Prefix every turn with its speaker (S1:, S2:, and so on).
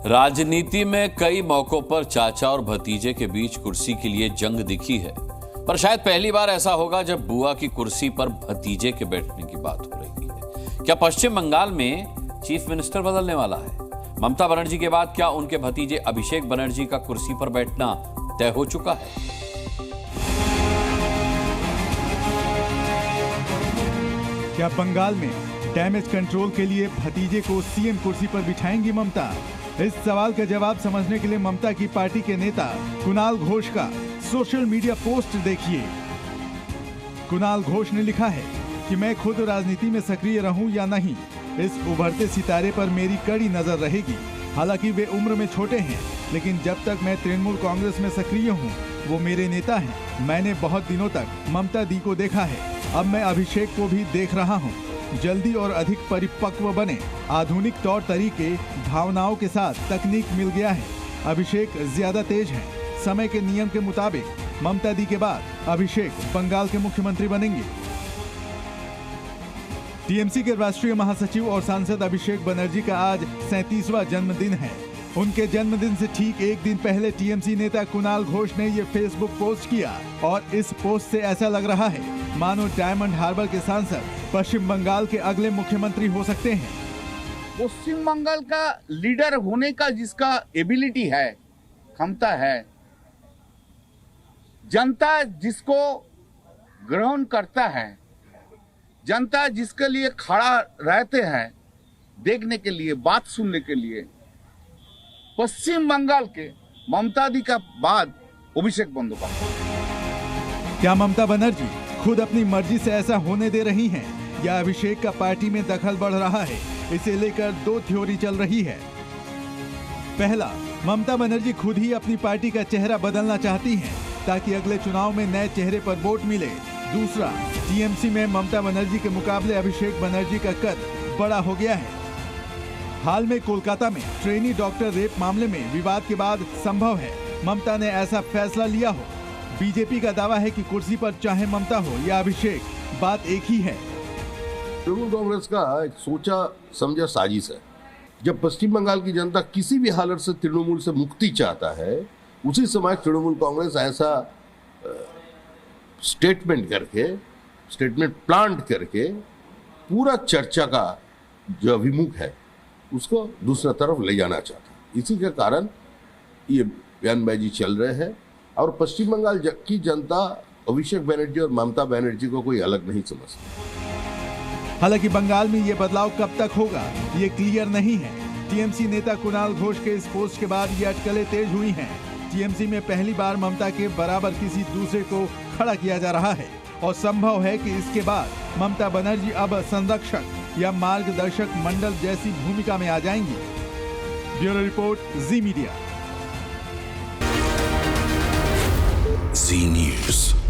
S1: राजनीति में कई मौकों पर चाचा और भतीजे के बीच कुर्सी के लिए जंग दिखी है, पर शायद पहली बार ऐसा होगा जब बुआ की कुर्सी पर भतीजे के बैठने की बात हो रही है। क्या पश्चिम बंगाल में चीफ मिनिस्टर बदलने वाला है? ममता बनर्जी के बाद क्या उनके भतीजे अभिषेक बनर्जी का कुर्सी पर बैठना तय हो चुका है?
S2: क्या बंगाल में डैमेज कंट्रोल के लिए भतीजे को सीएम कुर्सी पर बिठाएंगी ममता? इस सवाल का जवाब समझने के लिए ममता की पार्टी के नेता कुणाल घोष का सोशल मीडिया पोस्ट देखिए। कुणाल घोष ने लिखा है कि मैं खुद राजनीति में सक्रिय रहूं या नहीं, इस उभरते सितारे पर मेरी कड़ी नजर रहेगी। हालांकि वे उम्र में छोटे हैं, लेकिन जब तक मैं तृणमूल कांग्रेस में सक्रिय हूं, वो मेरे नेता हैं। मैंने बहुत दिनों तक ममता दी को देखा है, अब मैं अभिषेक को भी देख रहा हूं। जल्दी और अधिक परिपक्व बने, आधुनिक तौर तरीके, भावनाओं के साथ तकनीक मिल गया है। अभिषेक ज्यादा तेज हैं। समय के नियम के मुताबिक ममता दी के बाद अभिषेक बंगाल के मुख्यमंत्री बनेंगे। टीएमसी के राष्ट्रीय महासचिव और सांसद अभिषेक बनर्जी का आज 37वां जन्मदिन है। उनके जन्मदिन से ठीक एक दिन पहले टीएमसी नेता कुणाल घोष ने ये फेसबुक पोस्ट किया और इस पोस्ट से ऐसा लग रहा है मानो डायमंड हार्बर के सांसद पश्चिम बंगाल के अगले मुख्यमंत्री हो सकते हैं।
S3: पश्चिम बंगाल का लीडर होने का जिसका एबिलिटी है, क्षमता है, जनता जिसको ग्रहण करता है, जनता जिसके लिए खड़ा रहते हैं, देखने के लिए, बात सुनने के लिए, पश्चिम बंगाल के ममता दी का बाद अभिषेक बंदोपाध्याय।
S2: क्या ममता बनर्जी खुद अपनी मर्जी से ऐसा होने दे रही हैं या अभिषेक का पार्टी में दखल बढ़ रहा है? इसे लेकर दो थ्योरी चल रही है। पहला, ममता बनर्जी खुद ही अपनी पार्टी का चेहरा बदलना चाहती हैं ताकि अगले चुनाव में नए चेहरे पर वोट मिले। दूसरा, टीएमसी में ममता बनर्जी के मुकाबले अभिषेक बनर्जी का कद बड़ा हो गया है। हाल में कोलकाता में ट्रेनी डॉक्टर रेप मामले में विवाद के बाद संभव है ममता ने ऐसा फैसला लिया हो। बीजेपी का दावा है कि कुर्सी पर चाहे ममता हो या अभिषेक, बात एक ही है।
S4: तृणमूल कांग्रेस का एक सोचा समझा साजिश है। जब पश्चिम बंगाल की जनता किसी भी हालत से तृणमूल से मुक्ति चाहता है, उसी समय तृणमूल कांग्रेस ऐसा स्टेटमेंट प्लांट करके पूरा चर्चा का जो अभिमुख है उसको दूसरा तरफ ले जाना चाहता है। इसी के कारण ये बयानबाजी चल रहे हैं और पश्चिम बंगाल की जनता अभिषेक बनर्जी और ममता बनर्जी को कोई अलग नहीं समझती।
S2: हालांकि बंगाल में ये बदलाव कब तक होगा ये क्लियर नहीं है। टीएमसी नेता कुणाल घोष के इस पोस्ट के बाद ये अटकलें तेज हुई हैं। टीएमसी में पहली बार ममता के बराबर किसी दूसरे को खड़ा किया जा रहा है और संभव है कि इसके बाद ममता बनर्जी अब संरक्षक या मार्गदर्शक मंडल जैसी भूमिका में आ जाएंगी। ब्यूरो रिपोर्ट, जी मीडिया।
S5: जी न्यूज़।